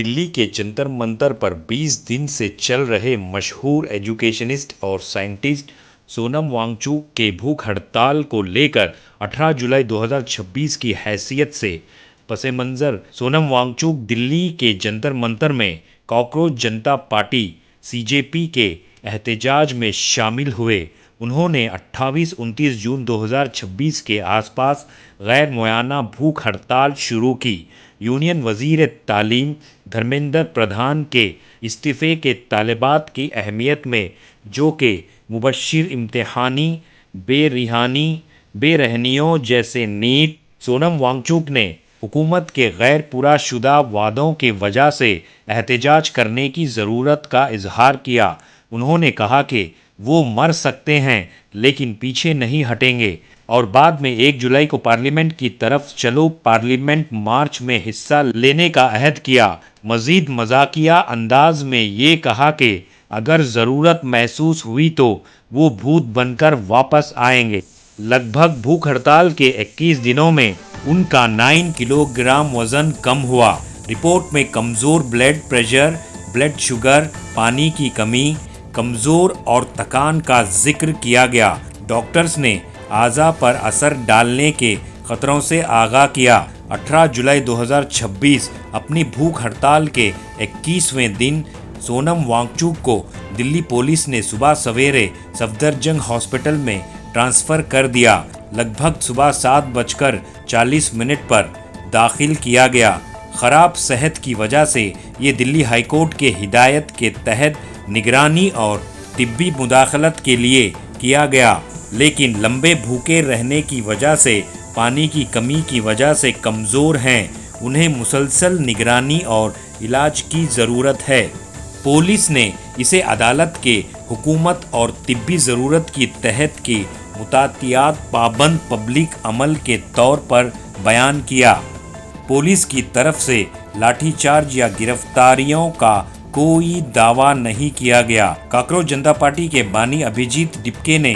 दिल्ली के जंतर मंतर पर 20 दिन से चल रहे मशहूर एजुकेशनिस्ट और साइंटिस्ट सोनम वांगचुक के भूख हड़ताल को लेकर 18 जुलाई 2026 की हैसियत से पसेमंजर सोनम वांगचुक दिल्ली के जंतर मंतर में कॉकरोच जनता पार्टी सीजेपी के एहतजाज में शामिल हुए। उन्होंने 28-29 जून 2026 के आसपास गैर मुयाना भूख हड़ताल शुरू की। यूनियन वजीर तालीम धर्मेंद्र प्रधान के इस्तीफ़े के तालिबात की अहमियत में, जो कि मुबश्शिर इम्तिहानी बेरहनियों जैसे नीट, सोनम वांगचुक ने हुकूमत के गैर पूराशुदा वादों की वजह से एहतजाज करने की ज़रूरत का इजहार किया। उन्होंने कहा कि वो मर सकते हैं लेकिन पीछे नहीं हटेंगे और बाद में 1 जुलाई को पार्लियामेंट की तरफ चलो पार्लियामेंट मार्च में हिस्सा लेने का अहद किया। मजीद मजाकिया अंदाज में ये कहा कि अगर ज़रूरत महसूस हुई तो वो भूत बनकर वापस आएंगे। लगभग भूख हड़ताल के 21 दिनों में उनका 9 किलोग्राम वजन कम हुआ। रिपोर्ट में कमज़ोर ब्लड प्रेशर, ब्लड शुगर, पानी की कमी, कमज़ोर और थकान का जिक्र किया गया। डॉक्टर्स ने आज़ा पर असर डालने के खतरों से आगाह किया। 18 जुलाई 2026 अपनी भूख हड़ताल के 21वें दिन सोनम वांगचुक को दिल्ली पुलिस ने सुबह सवेरे सफदरजंग हॉस्पिटल में ट्रांसफ़र कर दिया। लगभग सुबह 7:40 पर दाखिल किया गया। ख़राब सेहत की वजह से ये दिल्ली हाईकोर्ट के हिदायत के तहत निगरानी और तिब्बी मुदाखलत के लिए किया गया, लेकिन लंबे भूखे रहने की वजह से, पानी की कमी की वजह से कमज़ोर हैं। उन्हें मुसलसल निगरानी और इलाज की ज़रूरत है। पुलिस ने इसे अदालत के हुकूमत और तिब्बी ज़रूरत की तहत के मुतातियात पाबंद पब्लिक अमल के तौर पर बयान किया। पुलिस की तरफ से लाठीचार्ज या गिरफ्तारियों का कोई दावा नहीं किया गया। कॉकरोच जनता पार्टी के बानी अभिजीत डिपके ने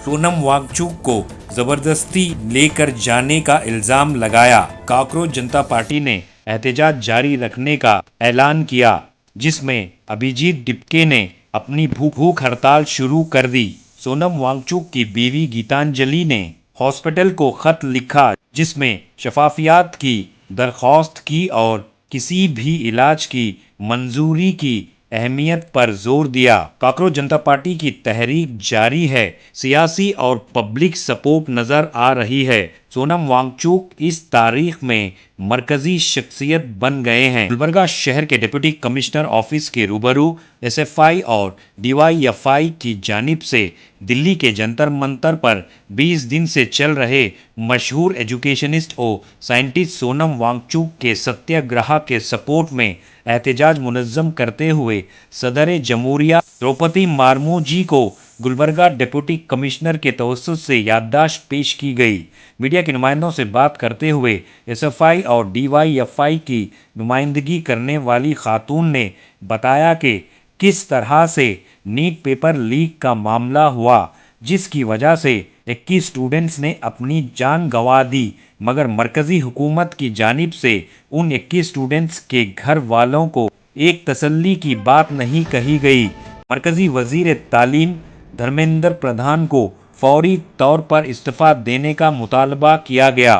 सोनम वांगचुक को जबरदस्ती लेकर जाने का इल्जाम लगाया। कॉकरोच जनता पार्टी ने एहतजाज जारी रखने का ऐलान किया, जिसमें अभिजीत डिपके ने अपनी भूख हड़ताल शुरू कर दी। सोनम वांगचुक की बीवी गीतांजलि ने हॉस्पिटल को खत लिखा, जिसमें शफाफियत की दरख्वास्त की और किसी भी इलाज की मंजूरी की अहमियत पर जोर दिया। कॉकरोच जनता पार्टी की तहरीक जारी है, सियासी और पब्लिक सपोर्ट नजर आ रही है। सोनम वांगचुक इस तारीख में मरकजी शख्सियत बन गए हैं। गुलबर्गा शहर के डिप्टी कमिश्नर ऑफिस के रूबरू एसएफआई और डीवाईएफआई की जानिब से दिल्ली के जंतर मंतर पर 20 दिन से चल रहे मशहूर एजुकेशनिस्ट और साइंटिस्ट सोनम वांगचुक के सत्याग्रह के सपोर्ट में एहतजाज मुनज़्ज़म करते हुए सदर जमहूरिया द्रौपदी मुर्मू जी को गुलबर्गा डिप्टी कमिश्नर के तवज्जुह से याददाश्त पेश की गई। मीडिया के नुमाइंदों से बात करते हुए एसएफआई और डीवाईएफआई की नुमाइंदगी करने वाली खातून ने बताया कि किस तरह से नीट पेपर लीक का मामला हुआ, जिसकी वजह से 21 स्टूडेंट्स ने अपनी जान गंवा दी, मगर मरकज़ी हुकूमत की जानिब से उन 21 स्टूडेंट्स के घर वालों को एक तसल्ली की बात नहीं कही गई। मरकज़ी वज़ीर तालीम धर्मेंद्र प्रधान को फौरी तौर पर इस्तीफ़ा देने का मुतालबा किया गया।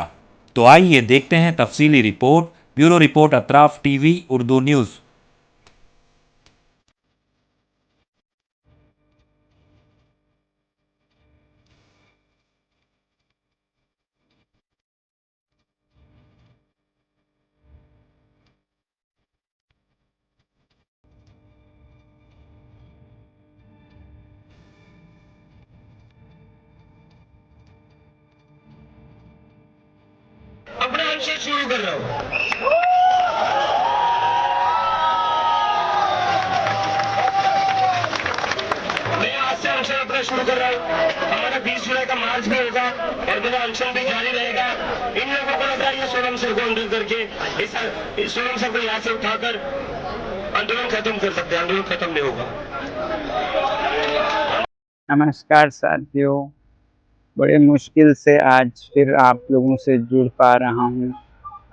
तो आइए देखते हैं तफसीली रिपोर्ट। Bureau report Atraf TV Urdu news. अपना आंसर शुरू कर रहा हूं। मैं आज से अनशन अपना शुरू कर रहा हूँ। हमारा 20 जुलाई का मार्च भी होगा और मेरा अनशन भी जारी रहेगा। इन लोगों को लगा ये सोनम सर को अंदर करके इस सोनम सर को यहाँ से उठाकर आंदोलन खत्म कर सकते हैं। आंदोलन खत्म नहीं होगा। नमस्कार साथियों, बड़े मुश्किल से आज फिर आप लोगों से जुड़ पा रहा हूँ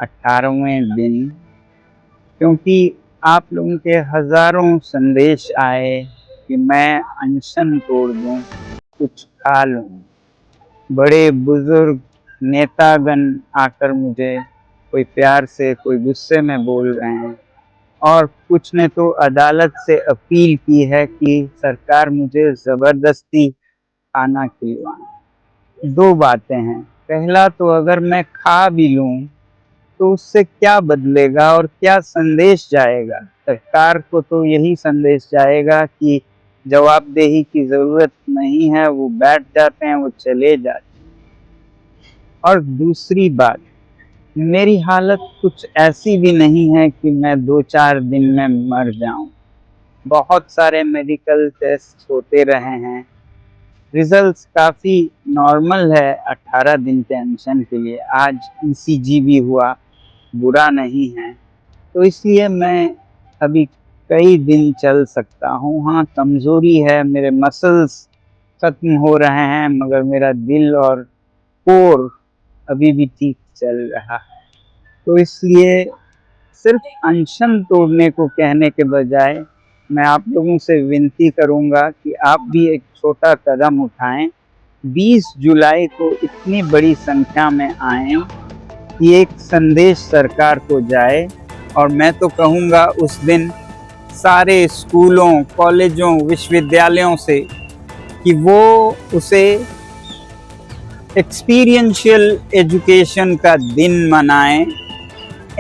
18वें दिन, क्योंकि आप लोगों के हजारों संदेश आए कि मैं अनशन तोड़ दूं, कुछ खा लूं। बड़े बुजुर्ग नेतागण आकर मुझे कोई प्यार से कोई गुस्से में बोल रहे हैं, और कुछ ने तो अदालत से अपील की है कि सरकार मुझे जबरदस्ती खाना खिलवाए। दो बातें हैं, पहला तो अगर मैं खा भी लूं तो उससे क्या बदलेगा और क्या संदेश जाएगा? सरकार को तो यही संदेश जाएगा कि जवाबदेही की जरूरत नहीं है, वो बैठ जाते हैं, वो चले जाते हैं। और दूसरी बात, मेरी हालत कुछ ऐसी भी नहीं है कि मैं 2-4 दिन में मर जाऊं। बहुत सारे मेडिकल टेस्ट होते रहे हैं, रिजल्ट्स काफ़ी नॉर्मल है 18 दिन के अनशन के लिए। आज ECG भी हुआ, बुरा नहीं है, तो इसलिए मैं अभी कई दिन चल सकता हूँ। हाँ, कमज़ोरी है, मेरे मसल्स ख़त्म हो रहे हैं, मगर मेरा दिल और कोर अभी भी ठीक चल रहा है। तो इसलिए सिर्फ अनशन तोड़ने को कहने के बजाय मैं आप लोगों से विनती करूंगा कि आप भी एक छोटा कदम उठाएं। 20 जुलाई को इतनी बड़ी संख्या में आएं कि एक संदेश सरकार को जाए, और मैं तो कहूँगा उस दिन सारे स्कूलों, कॉलेजों, विश्वविद्यालयों से कि वो उसे एक्सपीरियंशियल एजुकेशन का दिन मनाएं,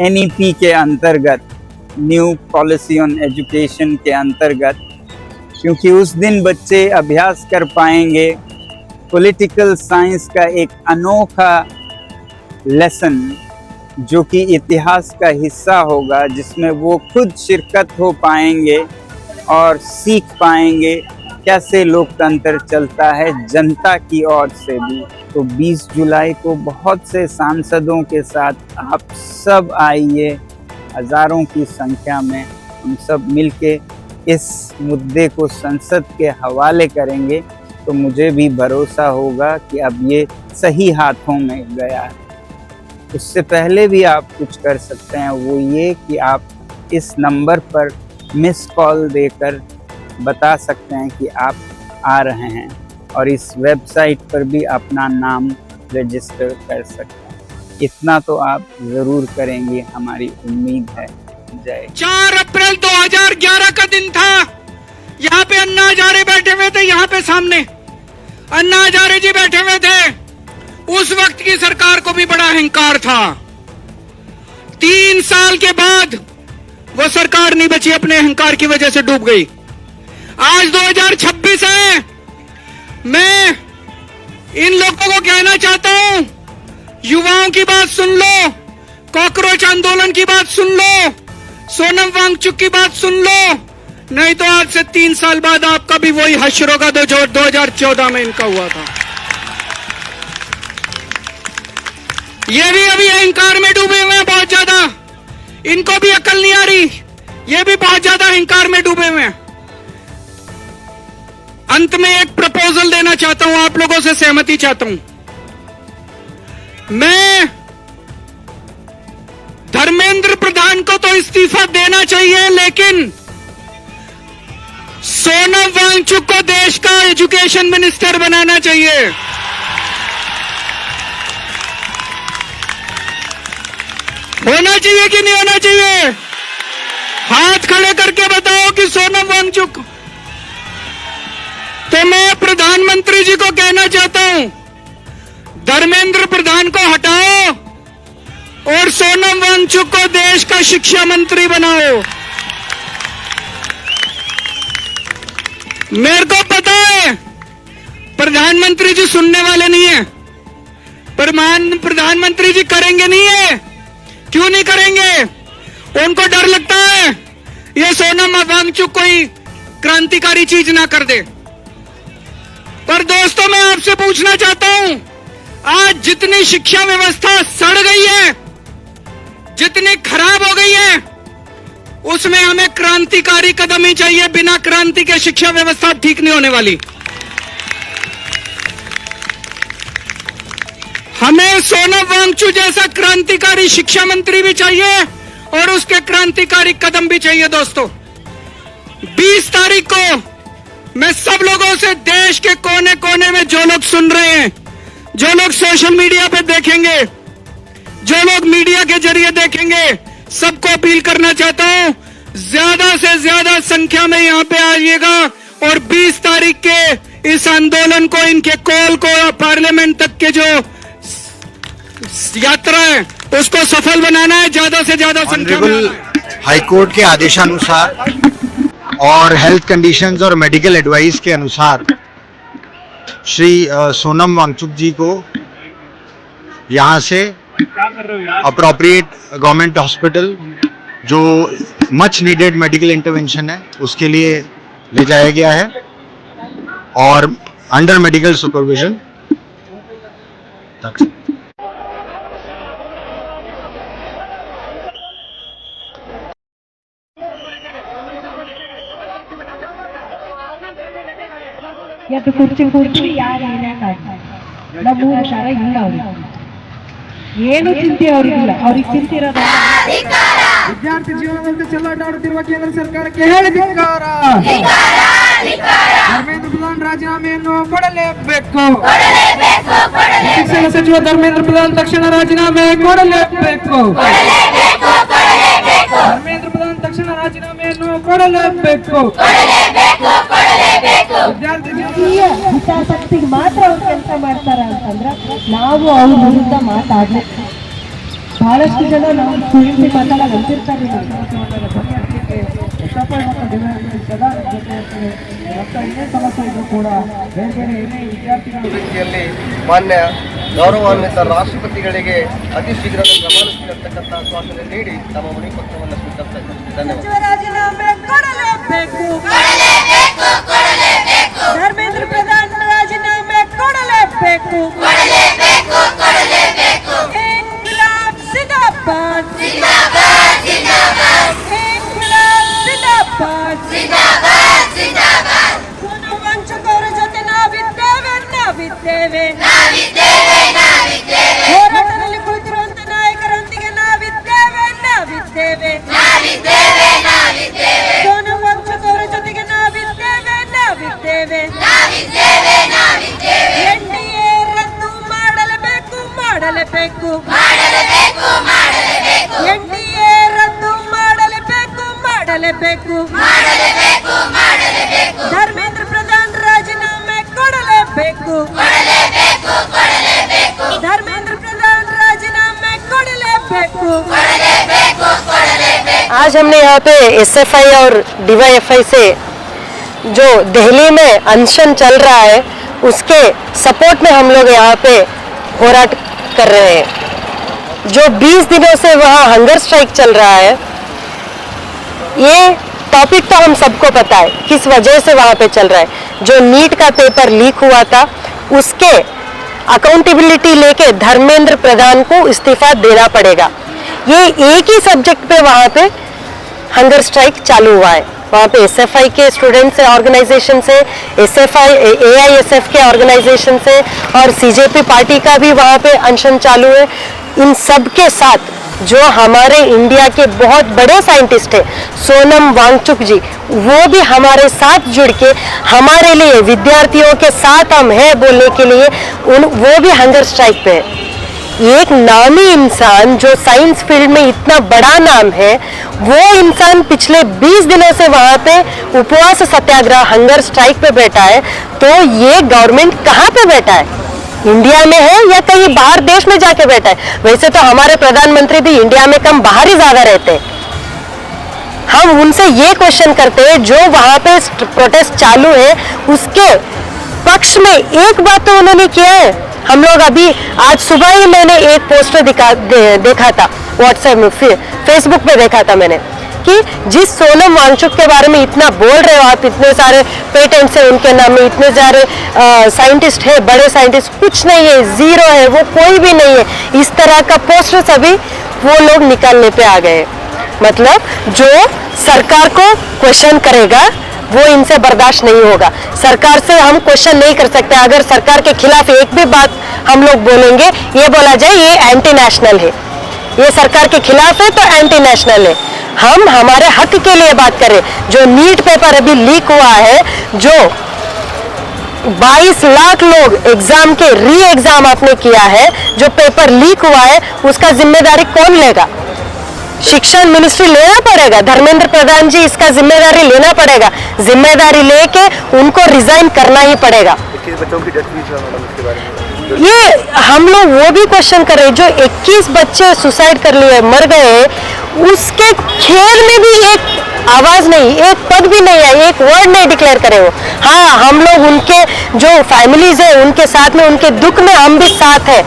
NEP के अंतर्गत, न्यू पॉलिसी ऑन एजुकेशन के अंतर्गत, क्योंकि उस दिन बच्चे अभ्यास कर पाएंगे पॉलिटिकल साइंस का एक अनोखा लेसन, जो कि इतिहास का हिस्सा होगा, जिसमें वो खुद शिरकत हो पाएंगे और सीख पाएंगे कैसे लोकतंत्र चलता है जनता की ओर से भी। तो 20 जुलाई को बहुत से सांसदों के साथ आप सब आइए, हजारों की संख्या में हम सब मिलके इस मुद्दे को संसद के हवाले करेंगे, तो मुझे भी भरोसा होगा कि अब ये सही हाथों में गया है। उससे पहले भी आप कुछ कर सकते हैं, वो ये कि आप इस नंबर पर मिस कॉल देकर बता सकते हैं कि आप आ रहे हैं, और इस वेबसाइट पर भी अपना नाम रजिस्टर कर सकते हैं। इतना तो आप ज़रूर करेंगे, हमारी उम्मीद है। जय। 4 अप्रैल 2011 का दिन था। यहाँ पे अन्ना हजारे बैठे हुए थे, यहाँ पे सामने अन्ना हजारे जी बैठे हुए थे। उस वक्त की सरकार को भी बड़ा अहंकार था। 3 साल के बाद वो सरकार नहीं बची, अपने अहंकार की वजह से डूब गई। आज 2026 है। मैं इन लोगों को कहना चाहता हूं, युवाओं की बात सुन लो, कॉकरोच आंदोलन की बात सुन लो, सोनम वांगचुक की बात सुन लो, नहीं तो आज से 3 साल बाद आपका भी वही हश्र होगा जो 2014 में इनका हुआ था। ये भी अभी अहंकार में डूबे हुए हैं बहुत ज्यादा, इनको भी अकल नहीं आ रही, ये भी बहुत ज्यादा अहंकार में डूबे हुए हैं। अंत में एक प्रपोजल देना चाहता हूं, आप लोगों से सहमति चाहता हूं। मैं धर्मेंद्र प्रधान को तो इस्तीफा देना चाहिए, लेकिन सोनम वांगचुक को देश का एजुकेशन मिनिस्टर बनाना चाहिए। होना चाहिए कि नहीं होना चाहिए? हाथ खड़े करके बताओ कि सोनम वांगचुक। तो मैं प्रधानमंत्री जी को कहना चाहता हूं, धर्मेंद्र प्रधान को हटाओ और सोनम वांगचुक को देश का शिक्षा मंत्री बनाओ। मेरे को पता है प्रधानमंत्री जी सुनने वाले नहीं है, प्रधानमंत्री जी करेंगे नहीं है। क्यों नहीं करेंगे? उनको डर लगता है ये सोनम वांगचुक कोई क्रांतिकारी चीज ना कर दे। पर दोस्तों, मैं आपसे पूछना चाहता हूं, आज जितनी शिक्षा व्यवस्था सड़ गई है, जितनी खराब हो गई है, उसमें हमें क्रांतिकारी कदम ही चाहिए। बिना क्रांति के शिक्षा व्यवस्था ठीक नहीं होने वाली। हमें सोनम वांगचुक जैसा क्रांतिकारी शिक्षा मंत्री भी चाहिए, और उसके क्रांतिकारी कदम भी चाहिए दोस्तों। 20 तारीख को मैं सब लोगों से, देश के कोने कोने में जो लोग सुन रहे हैं, जो लोग सोशल मीडिया पे देखेंगे, जो लोग मीडिया के जरिए देखेंगे, सबको अपील करना चाहता हूं, ज्यादा से ज्यादा संख्या में यहां पे आइएगा और 20 तारीख के इस आंदोलन को, इनके कॉल को, पार्लियामेंट तक के जो यात्रा है उसको सफल बनाना है, ज्यादा से ज्यादा संख्या में आना है। हाईकोर्ट के आदेशानुसार और हेल्थ कंडीशंस और मेडिकल एडवाइस के अनुसार श्री सोनम वांगचुक जी को यहाँ से अप्रोप्रिएट गवर्नमेंट हॉस्पिटल, जो मच नीडेड मेडिकल इंटरवेंशन है, उसके लिए ले जाया गया है और अंडर मेडिकल सुपरविजन तक। ಎದ್ದು ಕುರ್ಚಿ ಯಾರು ನಮ್ಮೂರ ಶಾರ ಇಲ್ಲ ಅವ್ರಿಗೆ ಏನು ಚಿಂತೆ ಅವ್ರಿಗಿಲ್ಲ. ಅವ್ರಿಗೆ ಚಿಂತೆ ಇರೋದು ವಿದ್ಯಾರ್ಥಿ ಜೀವನದಂತೆ ಚೆಲ್ಲಾಟಾಡುತ್ತಿರುವ ಕೇಂದ್ರ ಸರ್ಕಾರಕ್ಕೆ ಹೇಳಿ ಧಿಕ್ಕಾರ. ಧರ್ಮೇಂದ್ರ ಪ್ರಧಾನ್ ರಾಜೀನಾಮೆಯನ್ನು ಕೊಡಲೇಬೇಕು. ಶಿಕ್ಷಣ ಸಚಿವ ಧರ್ಮೇಂದ್ರ ಪ್ರಧಾನ್ ತಕ್ಷಣ ರಾಜೀನಾಮೆ ಕೊಡಲೇಬೇಕು. ಧರ್ಮೇಂದ್ರ ಪ್ರಧಾನ್ ತಕ್ಷಣ ರಾಜೀನಾಮೆಯನ್ನು ಕೊಡಲೇಬೇಕು. ಹಿತಾಸಕ್ತಿಗೆ ಮಾತ್ರ ಅವ್ರು ಕೆಲಸ ಮಾಡ್ತಾರ ಅಂತಂದ್ರೆ ನಾವು ಅವ್ರ ವಿರುದ್ಧ ಮಾತಾಡ್ಬೇಕು. ಬಹಳಷ್ಟು ಜನ ನಾವು ಸುಳ್ಳಿ ಮಾತಾಡೋದು ಅಂತಿರ್ತಾರೆ. ಸಮಸ್ಯೆ ಇದ್ರು ಕೂಡ ಬೇರೆ ಬೇರೆ ಏನೇ ವಿದ್ಯಾರ್ಥಿಗಳು ರೀತಿಯಲ್ಲಿ ಮಾನ್ಯ ಗೌರವಾನ್ವಿತ ರಾಷ್ಟ್ರಪತಿಗಳಿಗೆ ಅತಿ ಶೀಘ್ರದಲ್ಲಿ ಪ್ರಮಾಣ ಸ್ವೀಕರಿಸತಕ್ಕಂಥ ಆಶ್ವಾಸನೆ ನೀಡಿ ತಮ್ಮ ಮಣಿ ಪತ್ರವನ್ನು ಸ್ವೀಕರಿಸ್ತಾ ಇದ್ದಾರೆ. ಧನ್ಯವಾದ. ರಾಜೀನಾಮೆ ಕೊಡಲೇಬೇಕು. ಧರ್ಮೇಂದ್ರ ಪ್ರಧಾನ್ ರಾಜೀನಾಮೆ ಕೊಡಲೇಬೇಕು. ಇನ್ಕ್ಲಾಬ್ ಜಿಂದಾಬಾದ್. ಇನ್ಕ್ಲಾಬ್ ಜಿಂದಾಬಾದ್. ಸೋನಂ ವಾಂಗ್ಚುಕ್ ಅವರ ಜೊತೆ ನಾವಿದ್ದೇವೆ. ಹೋರಾಟದಲ್ಲಿ ಕುಳಿತಿರುವಂತ ನಾಯಕರೊಂದಿಗೆ ನಾವಿದ್ದೇವೆ. ಸೋನಂ ವಾಂಗ್ಚುಕ್ ಅವರ ಜೊತೆಗೆ ನಾವಿದ್ದೇವೆ. ಎನ್ಡಿಎ ರದ್ದು ಮಾಡಲೇಬೇಕು. ಎನ್ಡಿಎ ರದ್ದು ಮಾಡಲೇಬೇಕು. ಧರ್ಮೇಂದ್ರ ಪ್ರಧಾನ್ ರಾಜೀನಾಮೆ ಕೊಡಲೇಬೇಕು. ಧರ್ಮೇಂದ್ರ ಪ್ರಧಾನ್ ರಾಜೀನಾಮೆ ಕೊಡಲೇಬೇಕು. आज हमने यहाँ पे एसएफआई और डीवाईएफआई से जो दिल्ली में अनशन चल रहा है उसके सपोर्ट में हम लोग यहाँ पे होराट कर रहे हैं. जो 20 दिनों से वहाँ हंगर स्ट्राइक चल रहा है, ये टॉपिक तो हम सबको पता है किस वजह से वहाँ पे चल रहा है. जो नीट का पेपर लीक हुआ था उसके अकाउंटेबिलिटी लेके धर्मेंद्र प्रधान को इस्तीफा देना पड़ेगा. ये एक ही सब्जेक्ट पे वहाँ पे हंगर स्ट्राइक चालू हुआ है. वहाँ पे एसएफआई के स्टूडेंट्स ऑर्गेनाइजेशन से, एसएफआई एआईएसएफ के ऑर्गेनाइजेशन से और सीजेपी पार्टी का भी वहाँ पे अनशन चालू है. इन सब के साथ जो हमारे इंडिया के बहुत बड़े साइंटिस्ट हैं सोनम वांगचुक जी, वो भी हमारे साथ जुड़ के हमारे लिए, विद्यार्थियों के साथ हम हैं बोलने के लिए वो भी हंगर स्ट्राइक पे है. एक नामी इंसान जो साइंस फील्ड में इतना बड़ा नाम है, वो इंसान पिछले 20 दिनों से वहाँ पे उपवास सत्याग्रह हंगर स्ट्राइक पे बैठा है. तो ये गवर्नमेंट कहाँ पे बैठा है? इंडिया में है या कहीं बाहर देश में जाके बैठा है? वैसे तो हमारे प्रधानमंत्री भी इंडिया में कम बाहर ही ज्यादा रहते हैं. हम उनसे ये क्वेश्चन करते हैं, जो वहाँ पे प्रोटेस्ट चालू है उसके पक्ष में एक बात तो उन्होंने किया है. हम लोग अभी आज सुबह ही मैंने एक पोस्टर देखा था व्हाट्सएप में, फेसबुक पे देखा था मैंने, कि जिस सोनम वांगचुक के बारे में इतना बोल रहे हो आप, इतने सारे पेटेंट्स हैं उनके नाम में, इतने सारे साइंटिस्ट है, बड़े साइंटिस्ट, कुछ नहीं है, जीरो है, वो कोई भी नहीं है. इस तरह का पोस्टर सभी वो लोग निकालने पे आ गए. मतलब जो सरकार को क्वेश्चन करेगा वो इनसे बर्दाश्त नहीं होगा. सरकार से हम क्वेश्चन नहीं कर सकते. अगर सरकार के खिलाफ एक भी बात हम लोग बोलेंगे, ये बोला जाए ये एंटी नेशनल है. ये सरकार के खिलाफ है तो एंटी नेशनल है। हम हमारे हक के लिए बात करें। जो नीट पेपर अभी लीक हुआ है, जो 22 लाख लोग एग्जाम के री एग्जाम आपने किया है, जो पेपर लीक हुआ है, उसका जिम्मेदारी कौन लेगा? शिक्षा मिनिस्ट्री लेना पड़ेगा। धर्मेंद्र प्रधान जी इसका जिम्मेदारी लेना पड़ेगा। जिम्मेदारी लेके उनको रिजाइन करना ही पड़ेगा। 21 बच्चों की डेथ हुई सर, मैडम, इसके बारे में ये हम लोग वो भी क्वेश्चन कर रहे हैं, जो 21 बच्चे सुसाइड कर लिए, मर गए, उसके खेल में भी एक आवाज नहीं, एक पद भी नहीं है, एक वर्ड नहीं डिक्लेयर करे वो। हाँ, हम लोग उनके जो फैमिलीज है उनके साथ में, उनके दुख में हम भी साथ है।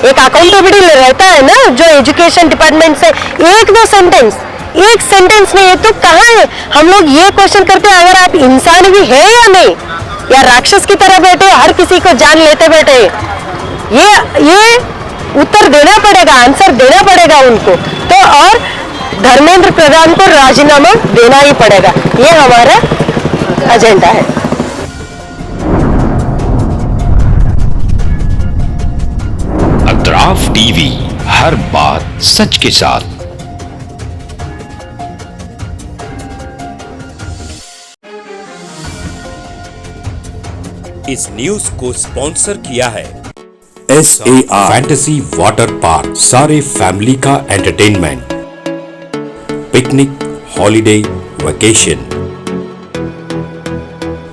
एक अकाउंटेबिलिटी रहता है ना, जो एजुकेशन डिपार्टमेंट से एक सेंटेंस नहीं है तो कहाँ है? हम लोग ये क्वेश्चन करते हैं, अगर आप इंसान भी है या नहीं, या राक्षस की तरह बैठे हर किसी को जान लेते बैठे, ये उत्तर देना पड़ेगा, आंसर देना पड़ेगा उनको। तो और धर्मेंद्र प्रधान को राजीनामा देना ही पड़ेगा, ये हमारा एजेंडा है। अतराफ टीवी, हर बात सच के साथ। इस न्यूज को स्पॉन्सर किया है SAR फैंटेसी वाटर पार्क। सारे फैमिली का एंटरटेनमेंट, पिकनिक, हॉलिडे, वेकेशन,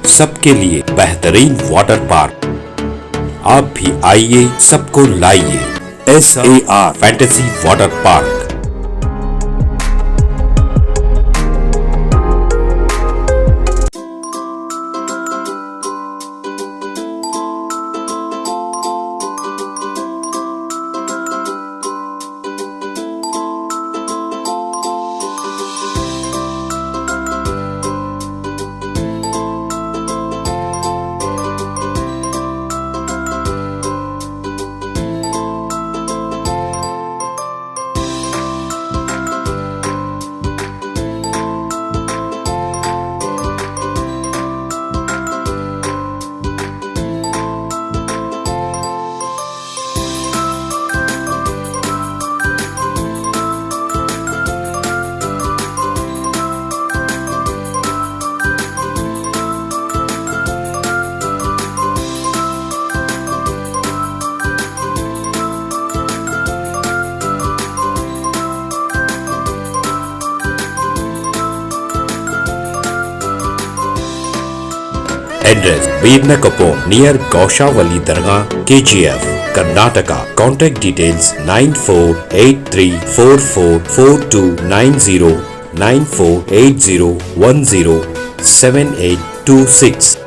सबके लिए बेहतरीन वाटर पार्क। आप भी आइए, सबको लाइए। SAR fantasy water park. Address Birnakapur near Gaushavali Dargah, KGF, Karnataka. Contact details 9483444290 9480107826.